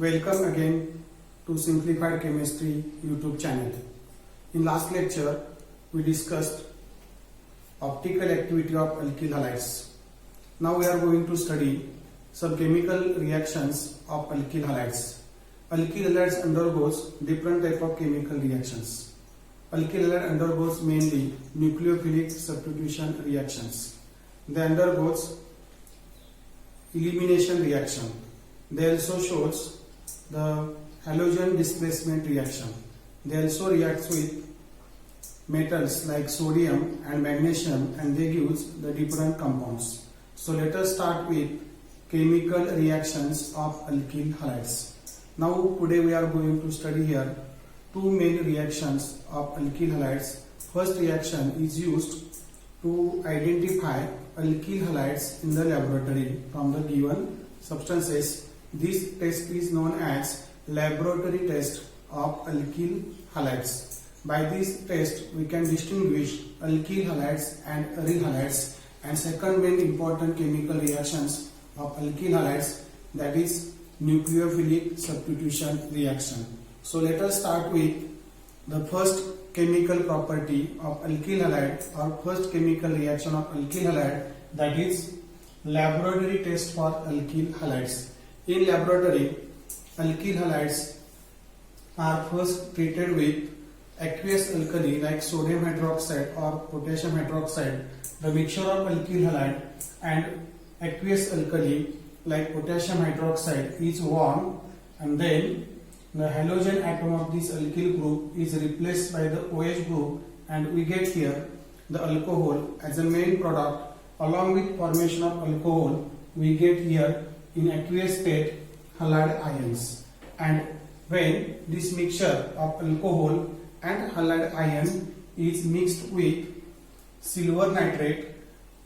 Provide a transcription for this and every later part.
Welcome again to Simplified Chemistry YouTube channel. In last lecture, we discussed optical activity of alkyl halides. Now we are going to study some chemical reactions of alkyl halides. Alkyl halides undergoes different type of chemical reactions. Alkyl halide undergoes mainly nucleophilic substitution reactions. They undergoes elimination reaction. They also shows the halogen displacement reaction. They also react with metals like sodium and magnesium, and they gives the different compounds. So let us start with chemical reactions of alkyl halides. Now today we are going to study here two main reactions of alkyl halides. First reaction is used to identify alkyl halides in the laboratory from the given substances. This test is known as laboratory test of alkyl halides. By this test, we can distinguish alkyl halides and aryl halides. And second main important chemical reactions of alkyl halides, that is nucleophilic substitution reaction. So let us start with the first chemical property of alkyl halide or first chemical reaction of alkyl halide, that is laboratory test for alkyl halides. In laboratory, alkyl halides are first treated with aqueous alkali like sodium hydroxide or potassium hydroxide. The mixture of alkyl halide and aqueous alkali like potassium hydroxide is warmed, and then the halogen atom of this alkyl group is replaced by the OH group, and we get here the alcohol as a main product. Along with formation of alcohol, we get here in aqueous state halide ions. And when this mixture of alcohol and halide ion is mixed with silver nitrate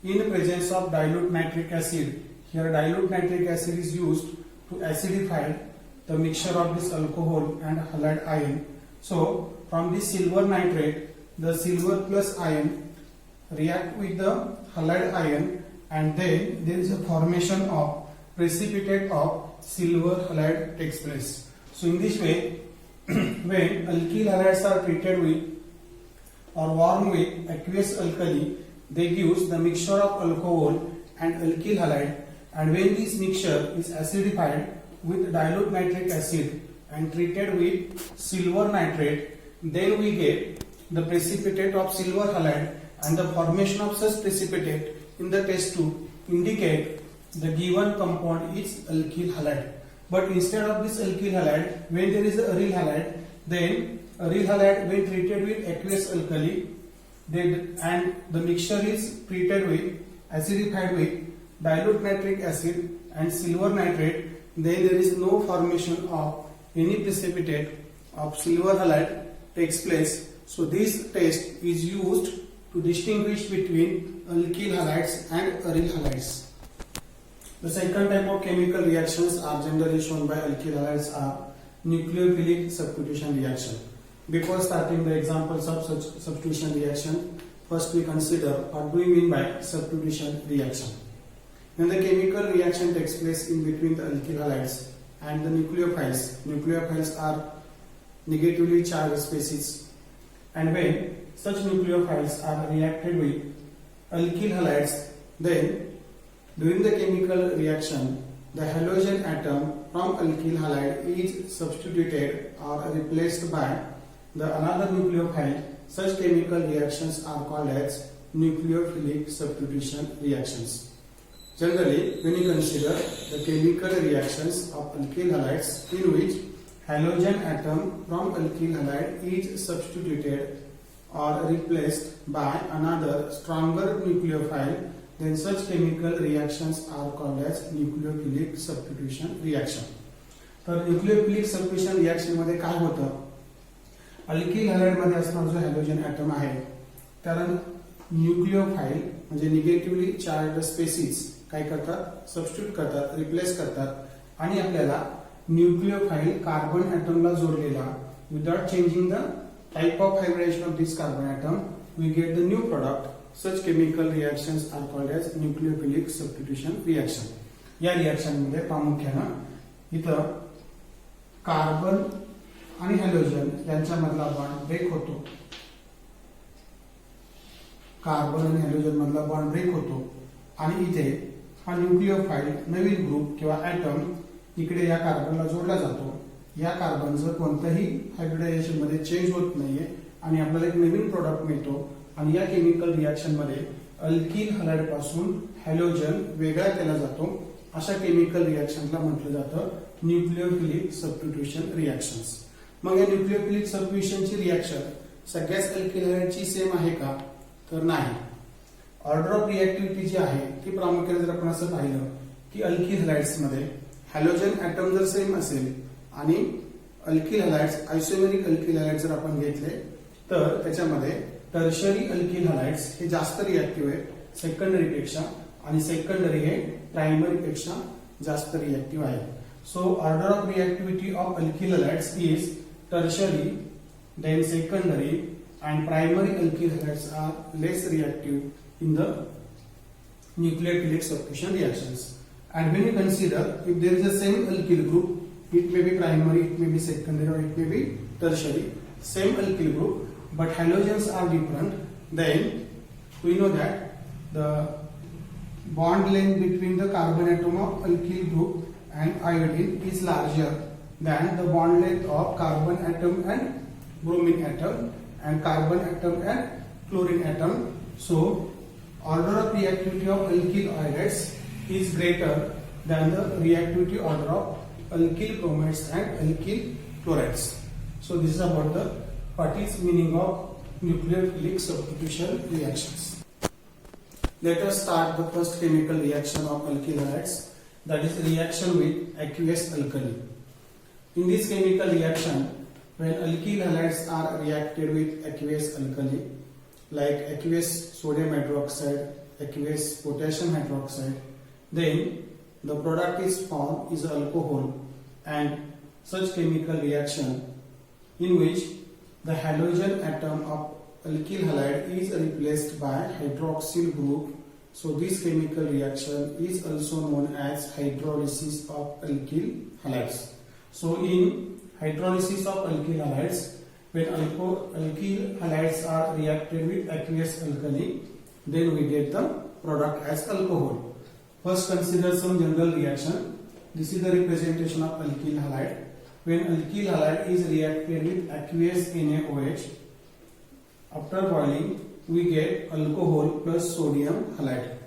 in presence of dilute nitric acid, here dilute nitric acid is used to acidify the mixture of this alcohol and halide ion. So from this silver nitrate, the silver plus ion react with the halide ion, and then there is a formation of precipitate of silver halide takes place. So in this way, when alkyl halides are treated with or warmed with aqueous alkali, they gives the mixture of alcohol and alkyl halide, and when this mixture is acidified with dilute nitric acid and treated with silver nitrate, then we get the precipitate of silver halide, and the formation of such precipitate in the test tube indicate the given compound is alkyl halide. But instead of this alkyl halide, when there is a aryl halide, then aryl halide when treated with aqueous alkali, and the mixture is treated with acidified with dilute nitric acid and silver nitrate, then there is no formation of any precipitate of silver halide takes place. So this test is used to distinguish between alkyl halides and aryl halides. The second type of chemical reactions are generally shown by alkyl halides are nucleophilic substitution reaction. Before starting the examples of such substitution reaction, first we consider what do we mean by substitution reaction. When the chemical reaction takes place in between the alkyl halides and the nucleophiles are negatively charged species, and when such nucleophiles are reacted with alkyl halides, then during the chemical reaction, the halogen atom from alkyl halide is substituted or replaced by the another nucleophile. Such chemical reactions are called as nucleophilic substitution reactions. Generally, when you consider the chemical reactions of alkyl halides in which halogen atom from alkyl halide is substituted or replaced by another stronger nucleophile, then such chemical reactions are called as nucleophilic substitution reaction. तर nucleophilic substitution reaction मध्ये काय होतं, alkyl halide मध्ये असणारा जो halogen atom आहे त्याला nucleophile म्हणजे निगेटिव्हली चार्ज स्पेसिस काय करतात, सबस्टिट्यूट करतात, रिप्लेस करतात, आणि आपल्याला न्यूक्लियोफाइल कार्बन ॲटमला जोडलेला without changing the type of hybridisation of this carbon atom we get the new product. Such chemical reactions are called as nucleophilic substitution reaction. या reaction मध्ये प्रामुख्याने इथं कार्बन आणि हॅलोजन यांच्यामधला बॉन्ड ब्रेक होतो. Carbon आणि halogen मधला bond break होतो आणि इथे हा न्यूक्लिओफाइल नवीन ग्रुप किंवा ऍटम इकडे या कार्बनला जोडला जातो. या कार्बनचं कोणत्याही हायब्रिडायझेशन मध्ये चेंज होत नाहीये आणि आपल्याला एक नवीन प्रोडक्ट मिळतो आणि या केमिकल रिएक्शन मध्ये अल्किल हलाइड पासून हॅलोजन वेगळा केला जातो. अशा केमिकल रिएक्शनला म्हटलं जातं न्यूक्लिओफिलिक सबस्टिट्यूशन रिएक्शन्स. मग या न्यूक्लिओफिलिक सबस्टिट्यूशनची रिएक्शन सगळ्याच अल्किल हलाइडची सेम आहे का? तर नाही. ऑर्डर ऑफ रिएक्टिव्हिटी जी आहे ती प्रामुख्याने जर आपण असं पाहिलं की अल्किल हलाइड्स मध्ये हॅलोजन ऍटम जर सेम असेल आणि अल्किल हलाइड्स आयसोमेरिक अल्किल हलाइड्स जर आपण घेतले तर त्याच्यामध्ये टर्शरी अल्किल हलाइड्स हे जास्त रिएक्टिव्ह आहे सेकंडरी पेक्षा आणि सेकंडरी हे प्रायमरी पेक्षा जास्त रिएक्टिव्ह आहे. So order of reactivity of alkyl halides is tertiary, then secondary and primary alkyl halides are less reactive in the nucleophilic substitution reactions. And when you consider if there is a same alkyl group, it may be primary, it may be secondary, or it may be tertiary, same alkyl group, but halogens are different, then we know that the bond length between the carbon atom of alkyl group and iodine is larger than the bond length of carbon atom and bromine atom and carbon atom and chlorine atom. So order of reactivity of alkyl iodides is greater than the reactivity order of alkyl bromides and alkyl chlorides. So this is about the what is meaning of nucleophilic substitution reactions. Let us start the first chemical reaction of alkyl halides, that is reaction with aqueous alkali. In this chemical reaction, when alkyl halides are reacted with aqueous alkali like aqueous sodium hydroxide, aqueous potassium hydroxide, then the product is formed is alcohol, and such chemical reaction in which the halogen atom of alkyl halide is replaced by hydroxyl group. So this chemical reaction is also known as hydrolysis of alkyl halides. So in hydrolysis of alkyl halides, when alkyl halides are reacted with aqueous alkali, then we get the product as alcohol. First consider some general reaction. This is the representation of alkyl halide. When alkyl halide is reacted with aqueous NaOH, after boiling we get alcohol plus sodium halide.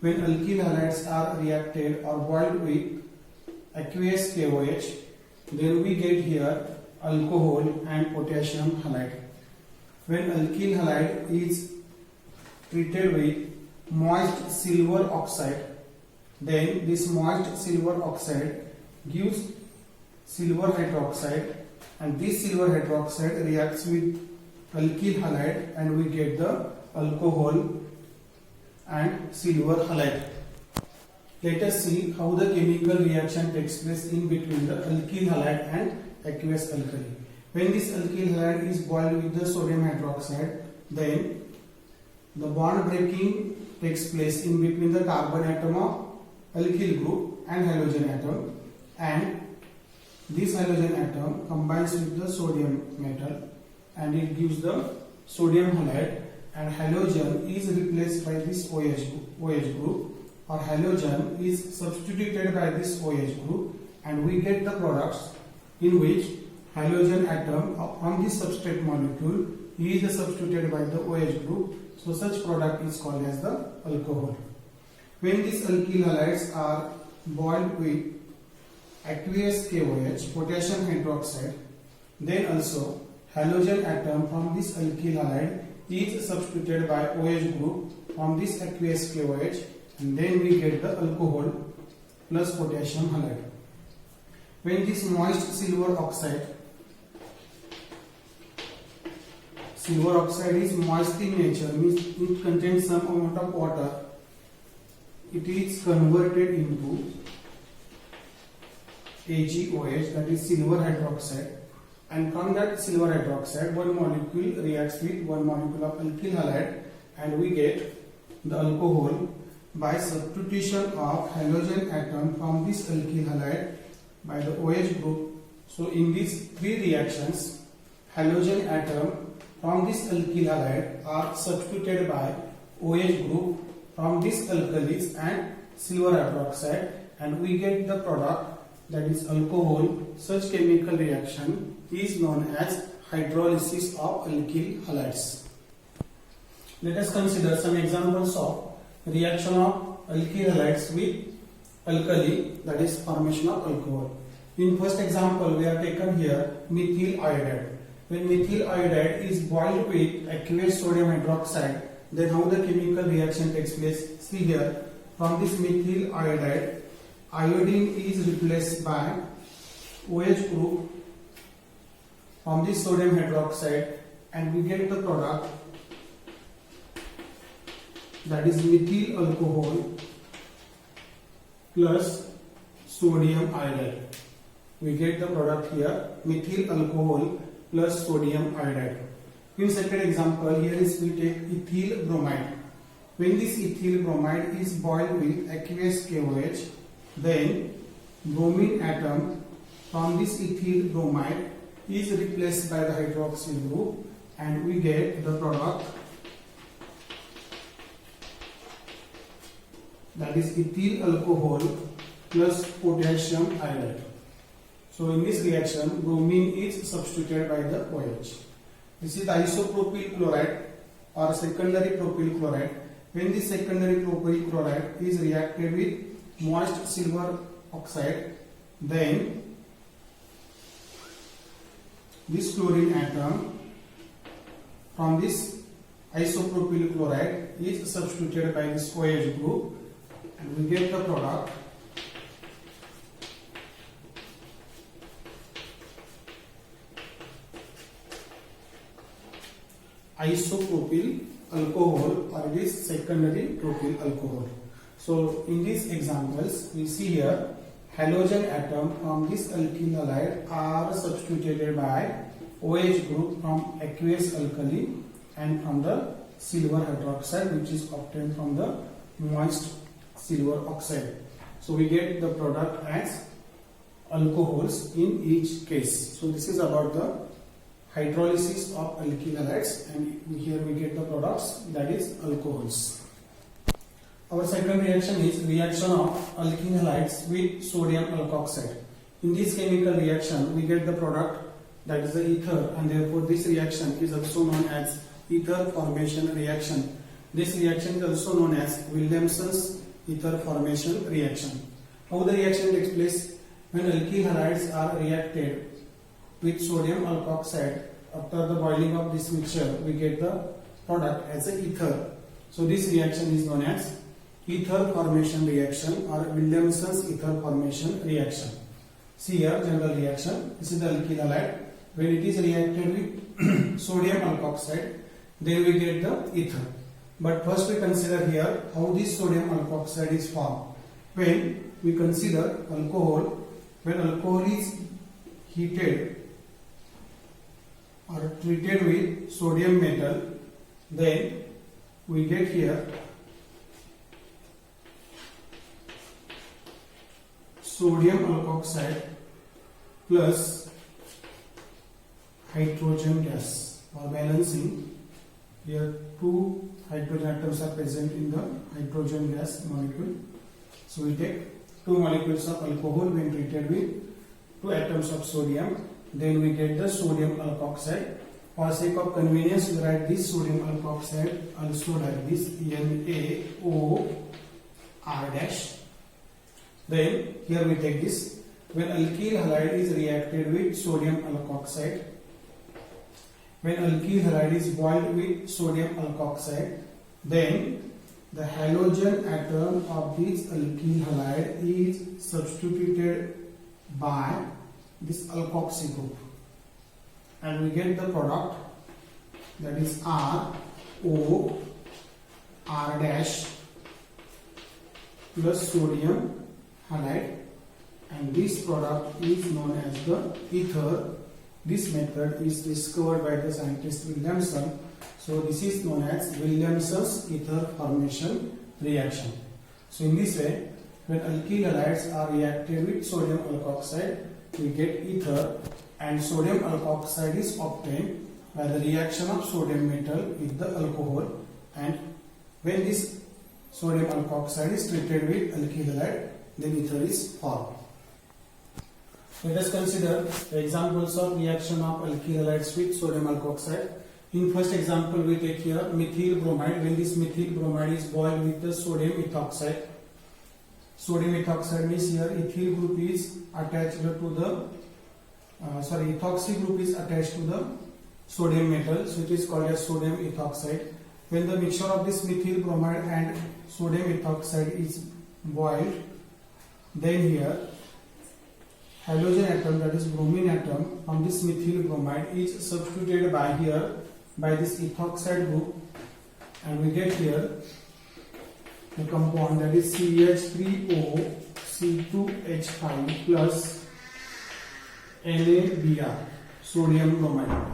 When alkyl halides are reacted or boiled with aqueous KOH, then we get here alcohol and potassium halide. When alkyl halide is treated with moist silver oxide, then this moist silver oxide gives silver hydroxide, and this silver hydroxide reacts with alkyl halide and we get the alcohol and silver halide. Let us see how the chemical reaction takes place in between the alkyl halide and aqueous alkali. When this alkyl halide is boiled with the sodium hydroxide, then the bond breaking takes place in between the carbon atom of alkyl group and halogen atom, and this halogen atom combines with the sodium metal and it gives the sodium halide, and halogen is replaced by this OH group, or halogen is substituted by this OH group, and we get the products in which halogen atom from this substrate molecule is substituted by the OH group. So such product is called as the alcohol. When these alkyl halides are boiled with aqueous KOH, potassium hydroxide, then also halogen atom from this alkyl halide is substituted by OH group from this aqueous KOH, and then we get the alcohol plus potassium halide. When this moist silver oxide is moist in nature, means it contains some amount of water, it is converted into AgOH, that is silver hydroxide, and from that silver hydroxide one molecule reacts with one molecule of alkyl halide and we get the alcohol by substitution of halogen atom from this alkyl halide by the OH group. So in these three reactions, halogen atom from this alkyl halide are substituted by OH group from these alkalis and silver hydroxide, and we get the product, that is alcohol. Such chemical reaction is known as hydrolysis of alkyl halides. Let us consider some examples of reaction of alkyl halides with alkali, that is formation of alcohol. In first example, we have taken here methyl iodide. When methyl iodide is boiled with aqueous sodium hydroxide, then how the chemical reaction takes place? See here, from this methyl iodide, iodine is replaced by OH group from this sodium hydroxide, and we get the product, that is methyl alcohol plus sodium iodide. We get the product here, methyl alcohol plus sodium iodide. In second example, here is we take ethyl bromide. When this ethyl bromide is boiled with aqueous KOH, then bromine atom from this ethyl bromide is replaced by the hydroxyl group, and we get the product, that is ethyl alcohol plus potassium iodide. So in this reaction, bromine is substituted by the OH. This is the isopropyl chloride or secondary propyl chloride. When this secondary propyl chloride is reacted with moist silver oxide, then this chlorine atom from this isopropyl chloride is substituted by this OH group, and we get the product, isopropyl alcohol, or it is secondary propyl alcohol. So in these examples, we see here halogen atom from this alkyl halide are substituted by OH group from aqueous alkali and from the silver hydroxide, which is obtained from the moist silver oxide. So we get the product as alcohols in each case. So this is about the hydrolysis of alkyl halides, and here we get the products, that is alcohols. Our second reaction is reaction of alkyl halides with sodium alkoxide. In this chemical reaction, we get the product, that is the ether, and therefore this reaction is also known as ether formation reaction. This reaction is also known as Williamson's ether formation reaction. How the reaction takes place? When alkyl halides are reacted with sodium alkoxide, after the boiling of this mixture, we get the product as a ether. So this reaction is known as ether formation reaction or Williamson's ether formation reaction. See here, general reaction. This is the alkyl halide. When it is reacted with sodium alkoxide, then we get the ether. But first we consider here how this sodium alkoxide is formed. When we consider alcohol, when alcohol is heated or treated with sodium metal, then we get here sodium alkoxide plus hydrogen gas. For balancing, here two hydrogen atoms are present in the hydrogen gas molecule. So we take two molecules of alcohol when treated with two atoms of sodium, then we get the sodium alkoxide. For sake of convenience, we write this sodium alkoxide also like this, NaOR dash. Then here we take this, when alkyl halide is reacted with sodium alkoxide, when alkyl halide is boiled with sodium alkoxide, then the halogen atom of this alkyl halide is substituted by this alkoxy group, and we get the product, that is ROR dash plus sodium halide, and this product is known as the ether. This method is discovered by the scientist Williamson. So this is known as Williamson's ether formation reaction. So in this way, when alkyl halides are reacted with sodium alkoxide, we get ether, and sodium alkoxide is obtained by the reaction of sodium metal with the alcohol. And when this sodium alkoxide is treated with alkyl halide, then ether is formed. Let us consider the examples of reaction of alkyl halides with sodium alkoxide. In first example, we take here methyl bromide. When this methyl bromide is boiled with the sodium ethoxide, sodium ethoxide means here ethyl group is attached to the ethoxy group is attached to the sodium metal, so it is called as sodium ethoxide. When the mixture of this methyl bromide and sodium ethoxide is boiled, then here halogen atom, that is bromine atom, from this methyl bromide is substituted by this ethoxide group, and we get here the compound, that is CH3O C2H5 plus NaBr, sodium bromide.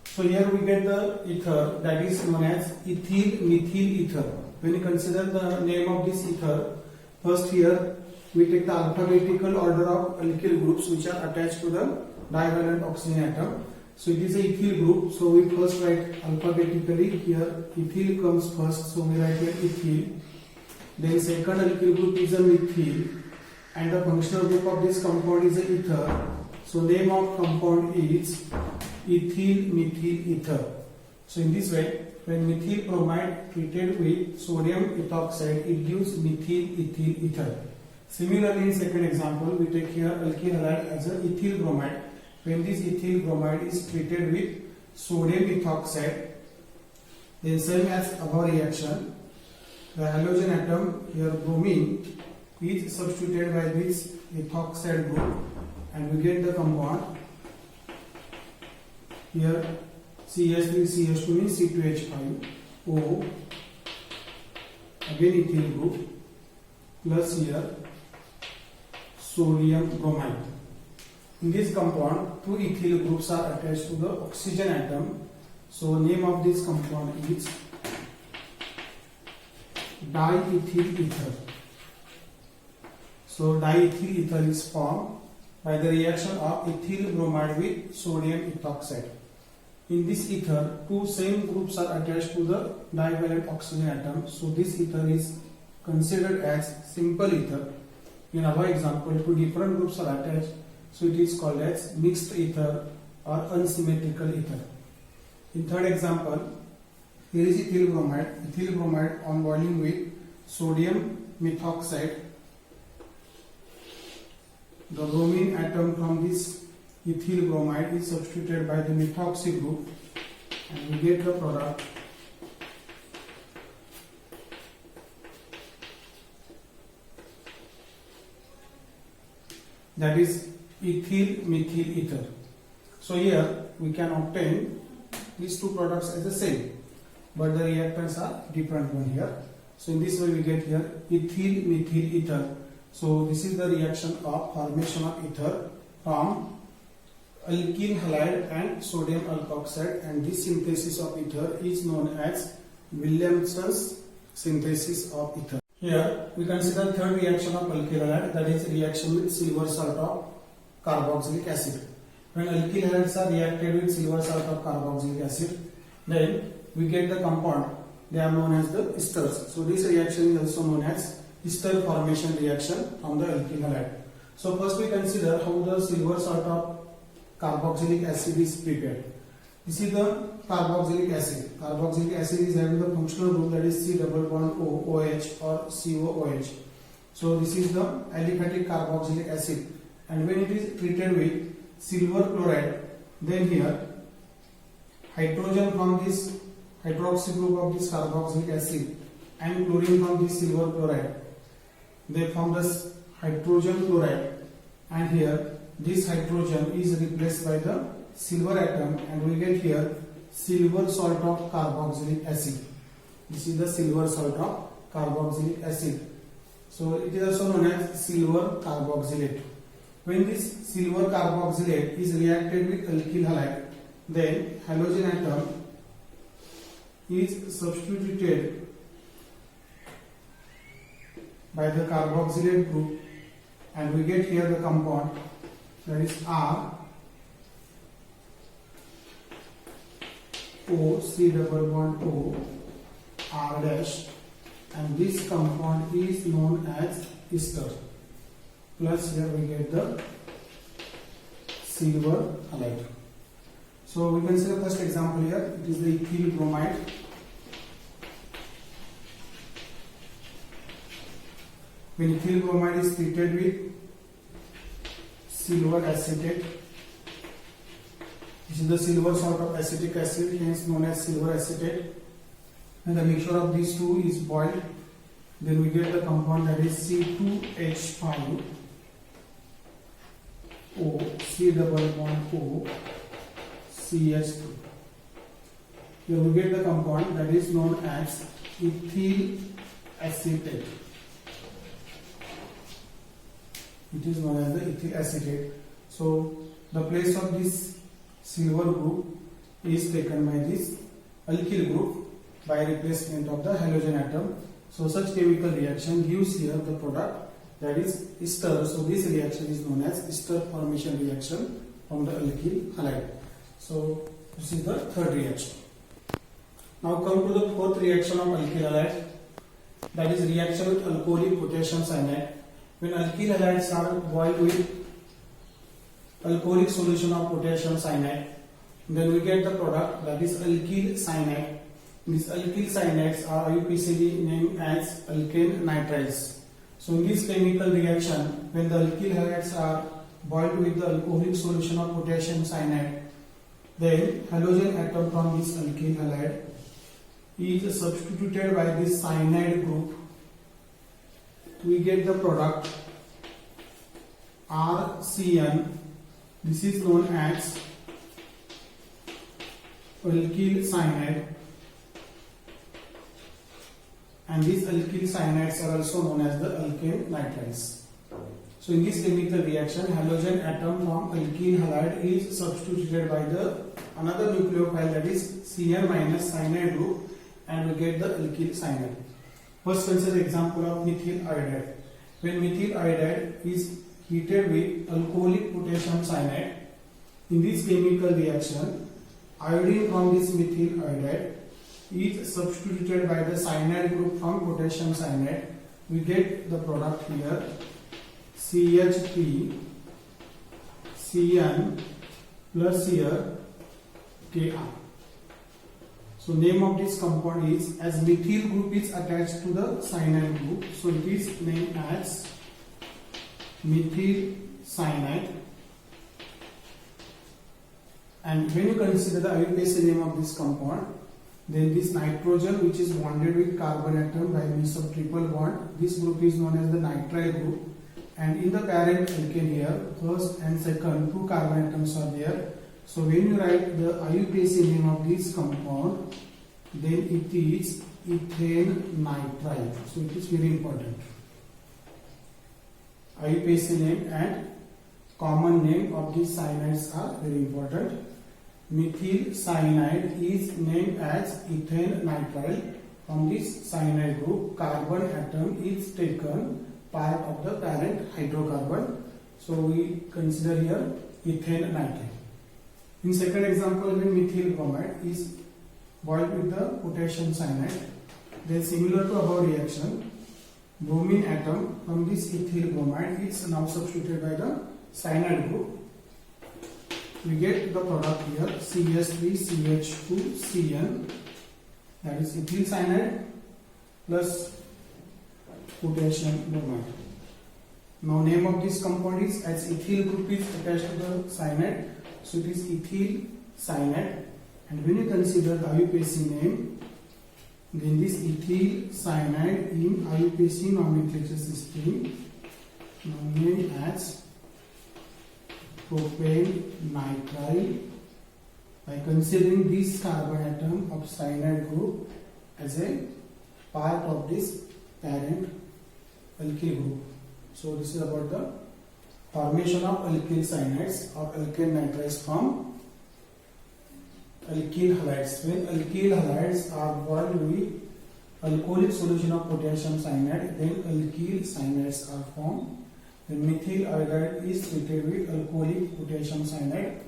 So here we get the ether, that is known as ethyl methyl ether. When you consider the name of this ether, first here we take the alphabetical order of alkyl groups which are attached to the divalent oxygen atom. So it is a ethyl group, so we first write alphabetically. Here ethyl comes first, so we write here ethyl. Then second alkyl group is a methyl, and the functional group of this compound is a ether. So name of compound is ethyl methyl ether. So in this way, when methyl bromide treated with sodium ethoxide, it gives methyl ethyl ether. Similarly, in second example, we take here alkyl halide as a ethyl bromide. When this ethyl bromide is treated with sodium ethoxide, then same as above reaction, the halogen atom here bromine is substituted by this ethoxide group, and we get the compound here CH3CH2 means C2H5 O, again ethyl group, plus here sodium bromide. In this compound, two ethyl groups are attached to the oxygen atom. So name of this compound is diethyl ether. So diethyl ether is formed by the reaction of ethyl bromide with sodium ethoxide. In this ether, two same groups are attached to the divalent oxygen atom. So this ether is considered as simple ether. In our example, two different groups are attached, so it is called as mixed ether or unsymmetrical ether. In third example, here is ethyl bromide. Ethyl bromide on boiling with sodium methoxide, the bromine atom from this ethyl bromide is substituted by the methoxy group, and we get the product that is ethyl methyl ether. So here we can obtain these two products as the same, but the reactants are different one here. So in this way we get here ethyl methyl ether. So this is the reaction of formation of ether from alkyl halide and sodium alkoxide, and this synthesis of ether is known as Williamson's synthesis of ether. Here we consider third reaction of alkyl halide, that is reaction with silver salt of carboxylic acid. When alkyl halides are reacted with silver salt of carboxylic acid, then we get the compound. They are known as the esters. So this reaction is also known as ester formation reaction from the alkyl halide. So first we consider how the silver salt of carboxylic acid is prepared. This is the carboxylic acid. Carboxylic acid is having the functional group, that is C double bond O, OH or COOH. So this is the aliphatic carboxylic acid, and when it is treated with silver chloride, then here hydrogen from this hydroxy group of this carboxylic acid and chlorine from this silver chloride, they form this hydrogen chloride, and here this hydrogen is replaced by the silver atom, and we get here silver salt of carboxylic acid. This is the silver salt of carboxylic acid. So it is also known as silver carboxylate. When this silver carboxylate is reacted with alkyl halide, then halogen atom is substituted by the carboxylate group, and we get here the compound that is R O C double bond O R dash, and this compound is known as ester. Plus here we get the silver halide. So we can see the first example here. It is the ethyl bromide. When ethyl bromide is treated with silver acetate, this is the silver sort of acetic acid, hence known as silver acetate, and the mixture of these two is boiled, then we get the compound that is C2H5 O C double bond O CH2. Here we get the compound that is known as ethyl acetate. It is known as the ethyl acetate. So the place of this silver group is taken by this alkyl group by replacement of the halogen atom. So such chemical reaction gives here the product that is ester. So this reaction is known as ester formation reaction from the alkyl halide. So this is the third reaction. Now come to the fourth reaction of alkyl halide, that is reaction with alcoholic potassium cyanide. When alkyl halides are boiled with alcoholic solution of potassium cyanide, then we get the product that is alkyl cyanide. These alkyl cyanides are IUPACly named as alkane nitriles. So in this chemical reaction, when the alkyl halides are boiled with the alcoholic solution of potassium cyanide, then halogen atom from this alkyl halide is substituted by this cyanide group. We get the product RCN. This is known as alkyl cyanide, and these alkyl cyanides are also known as the alkane nitriles. So in this chemical reaction, halogen atom from alkyl halide is substituted by the another nucleophile, that is Cn minus cyanide group, and we get the alkyl cyanide. First consider example of methyl iodide. When methyl iodide is heated with alcoholic potassium cyanide, in this chemical reaction, iodine from this methyl iodide is substituted by the cyanide group from potassium cyanide. We get the product here CH3 Cn plus here Kr. So name of this compound is, as methyl group is attached to the cyanide group, so it is named as methyl cyanide. And when you consider the IUPAC name of this compound, then this nitrogen which is bonded with carbon atom by means of triple bond, this group is known as the nitrile group, and in the parent alkane here, first and second two carbon atoms are there. So when you write the IUPAC name of this compound, then it is ethane nitrile. So it is very important. IUPAC name and common name of these cyanides are very important. Methyl cyanide is named as ethane nitrile. From this cyanide group, carbon atom is taken part of the parent hydrocarbon. So we consider here ethane nitrile. In second example, when methyl bromide is boiled with the potassium cyanide, then similar to above reaction, bromine atom from this ethyl bromide is now substituted by the cyanide group. We get the product here CH3CH2Cn, that is ethyl cyanide plus potassium bromide. Now name of this compound is, as ethyl group is attached to the cyanide, so it is ethyl cyanide. And when you consider the IUPAC name, then this ethyl cyanide in IUPAC nomenclature system now named as propane nitrile, by considering this carbon atom of cyanide group as a part of this parent alkyl group. So this is about the formation of alkyl cyanides or alkane nitriles from alkyl halides. When alkyl halides are boiled with alcoholic solution of potassium cyanide, then alkyl cyanides are formed. Then methyl iodide is treated with alcoholic potassium cyanide.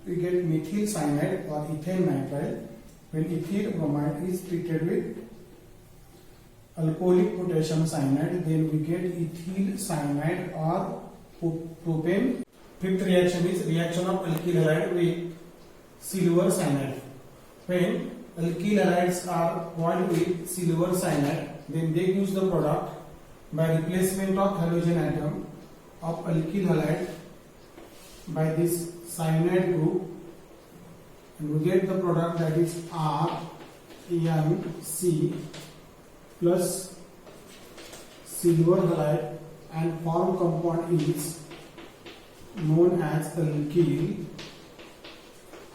We get methyl cyanide or ethane nitrile. When ethyl bromide is treated with alcoholic potassium cyanide, then we get ethyl cyanide or propane. Fifth reaction is reaction of alkyl halide with silver cyanide. When alkyl halides are boiled with silver cyanide, then they use the product by replacement of halogen atom of alkyl halide by this cyanide group, and we get the product that is RNC plus silver halide, and form compound is known as alkyl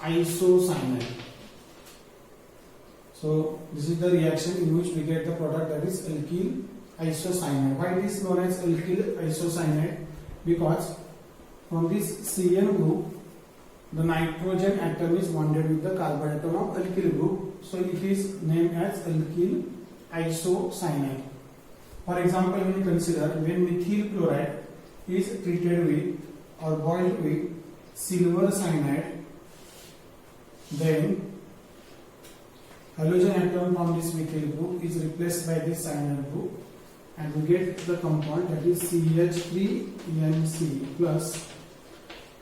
isocyanide. So this is the reaction in which we get the product that is alkyl isocyanide. Why it is known as alkyl isocyanide? Because from this CN group, the nitrogen atom is bonded with the carbon atom of alkyl group, so it is named as alkyl isocyanide. For example, when you consider when methyl chloride is treated with or boiled with silver cyanide, then halogen atom from this methyl group is replaced by this cyanide group, and we get the compound that is CH3NC plus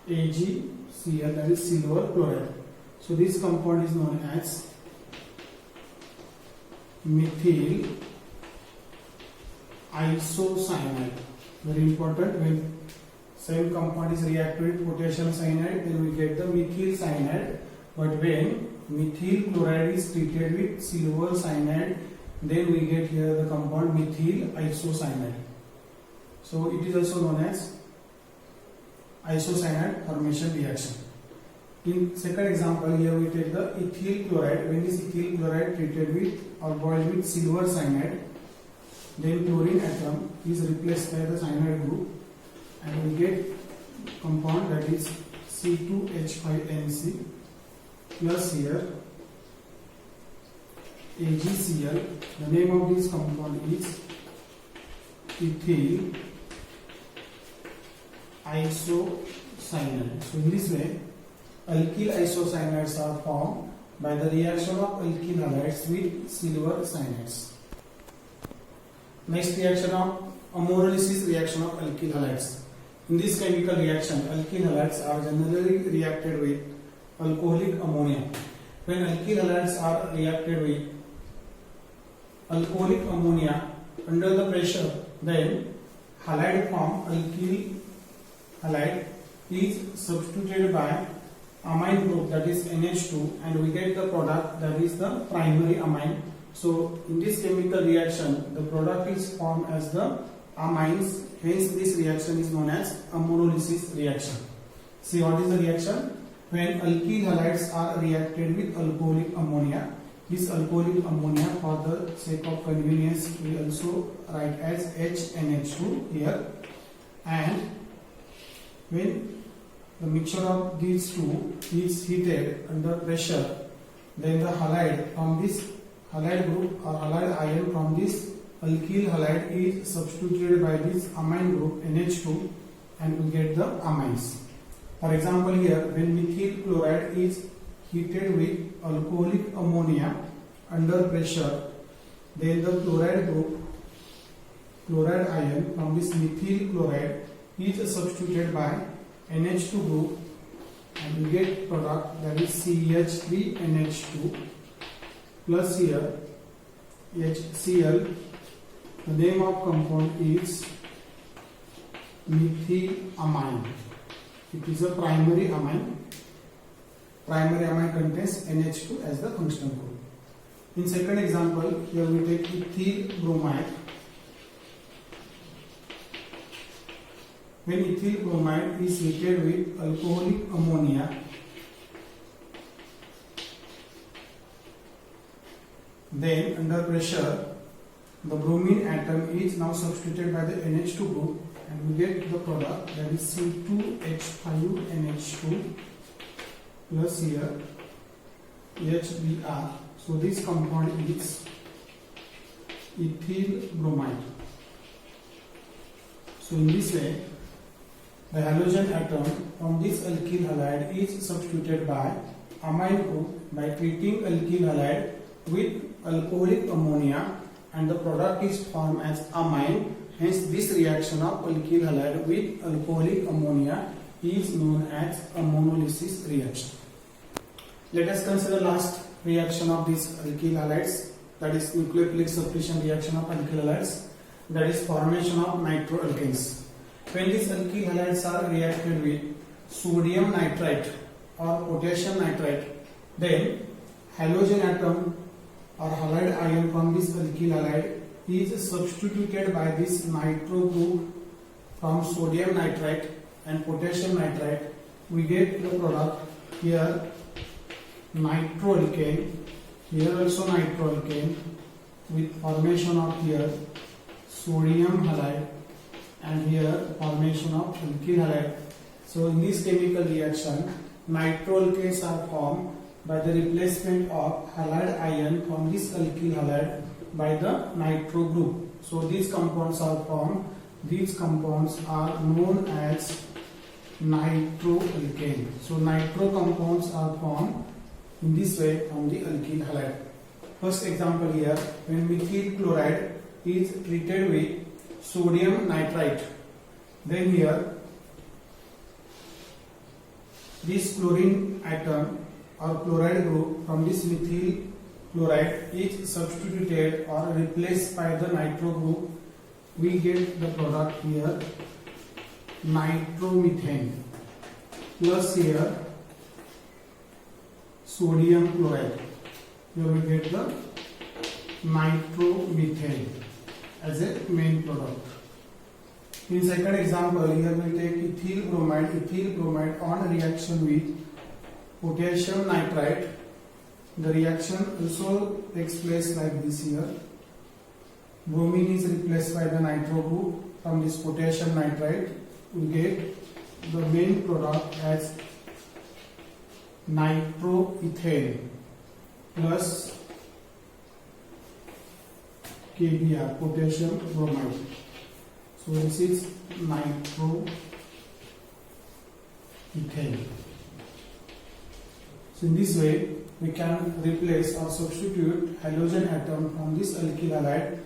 AgCl, that is silver chloride. So this compound is known as methyl isocyanide. Very important, when same compound is reacted with potassium cyanide, then we get the methyl cyanide. But when methyl chloride is treated with silver cyanide, then we get here the compound methyl isocyanide. So it is also known as isocyanide formation reaction. In second example, here we take the ethyl chloride. When this ethyl chloride treated with or boiled with silver cyanide, then chlorine atom is replaced by the cyanide group, and we get compound that is C2H5NC plus here AgCl. The name of this compound is ethyl isocyanide. So in this way, alkyl isocyanides are formed by the reaction of alkyl halides with silver cyanides. Next reaction of amorolysis reaction of alkyl halides. In this chemical reaction, alkyl halides are generally reacted with alcoholic ammonia. When alkyl halides are reacted with alcoholic ammonia under the pressure, then halide form alkyl halide is substituted by amine group, that is NH2, and we get the product that is the primary amine. So in this chemical reaction, the product is formed as the amines, hence this reaction is known as amorolysis reaction. See, what is the reaction? When alkyl halides are reacted with alcoholic ammonia, this alcoholic ammonia, for the sake of convenience, we also write as HNH2 here, and when the mixture of these two is heated under pressure, then the halide from this halide group or halide ion from this alkyl halide is substituted by this amine group NH2, and we get the amines. For example, here when methyl chloride is heated with alcoholic ammonia under pressure, then the chloride group, chloride ion from this methyl chloride is substituted by NH2 group, and we get product that is CH3NH2 plus here HCl. The name of compound is methylamine. It is a primary amine. Primary amine contains NH2 as the functional group. In second example, here we take ethyl bromide. When ethyl bromide is heated with alcoholic ammonia, then under pressure, the bromine atom is now substituted by the NH2 group, and we get the product that is C2H5NH2 plus here HBr. So this compound is ethyl bromide. So in this way, the halogen atom from this alkyl halide is substituted by amine group by treating alkyl halide with alcoholic ammonia, and the product is formed as amine. Hence, this reaction of alkyl halide with alcoholic ammonia is known as ammonolysis reaction. Let us consider last reaction of these alkyl halides, that is nucleophilic substitution reaction of alkyl halides, that is formation of nitroalkanes. When these alkyl halides are reacted with sodium nitrite or potassium nitrite, then halogen atom or halide ion from this alkyl halide is substituted by this nitro group from sodium nitrite and potassium nitrite. We get the product here nitroalkane, here also nitroalkane, with formation of here sodium halide and here formation of alkyl halide. So in this chemical reaction, nitroalkanes are formed by the replacement of halide ion from this alkyl halide by the nitro group. So these compounds are formed. These compounds are known as nitroalkane. So nitro compounds are formed in this way from the alkyl halide. First example here, when methyl chloride is treated with sodium nitrite, then here this chlorine atom or chloride group from this methyl chloride is substituted or replaced by the nitro group. We get the product here nitromethane plus here sodium chloride. Here we get the nitromethane as a main product. In second example, here we take ethyl bromide on reaction with potassium nitrite. The reaction also takes place like this here. Bromine is replaced by the nitro group from this potassium nitrite. We get the main product as nitroethane plus KBr, potassium bromide. So this is nitroethane. So in this way, we can replace or substitute halogen atom from this alkyl halide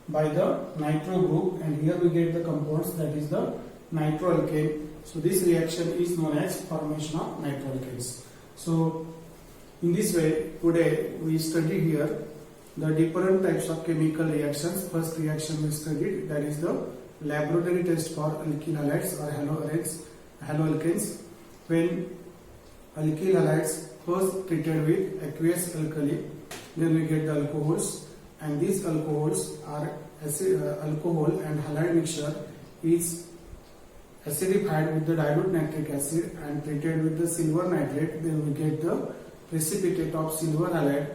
by the nitro group, and here we get the compounds, that is the nitroalkane. So this reaction is known as formation of nitroalkanes. So in this way, today we study here the different types of chemical reactions. First reaction we studied, that is the laboratory test for alkyl halides or haloalkanes. When alkyl halides first treated with aqueous alkali, then we get the alcohols, and these alcohols are alcohol and halide mixture is acidified with the dilute nitric acid and treated with the silver nitrate. Then we get the precipitate of silver halide.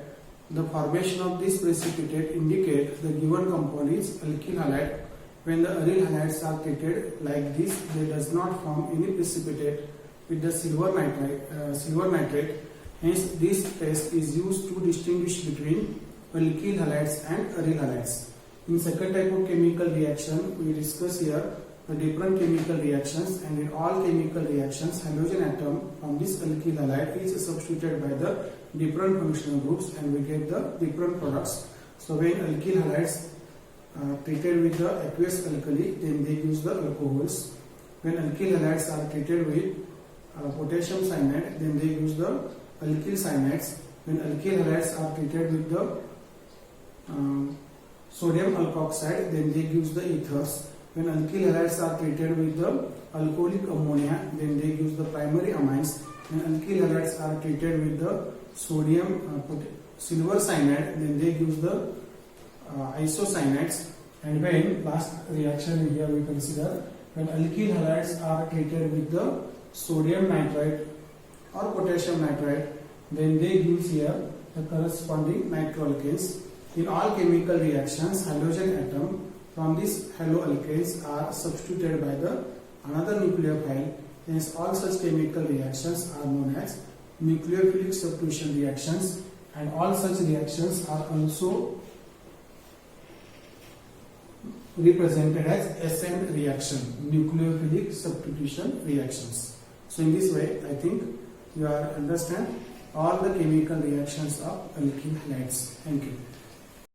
The formation of this precipitate indicates the given compound is alkyl halide. When the aryl halides are treated like this, they does not form any precipitate with the silver nitrate. Hence, this test is used to distinguish between alkyl halides and aryl halides. In second type of chemical reaction, we discuss here the different chemical reactions, and in all chemical reactions, halogen atom from this alkyl halide is substituted by the different functional groups, and we get the different products. So when alkyl halides treated with the aqueous alkali, then they use the alcohols. When alkyl halides are treated with potassium cyanide, then they use the alkyl cyanides. When alkyl halides are treated with the sodium alkoxide, then they use the ethers. When alkyl halides are treated with the alcoholic ammonia, then they use the primary amines. When alkyl halides are treated with the sodium silver cyanide, then they use the isocyanides. And when last reaction here we consider, when alkyl halides are treated with the sodium nitrite or potassium nitrite, then they use here the corresponding nitroalkanes. In all chemical reactions, halogen atom from these haloalkanes are substituted by the another nucleophile. Hence, all such chemical reactions are known as nucleophilic substitution reactions, and all such reactions are also represented as SN reaction, nucleophilic substitution reactions. So in this way, I think you are understand all the chemical reactions of alkyl halides. Thank you.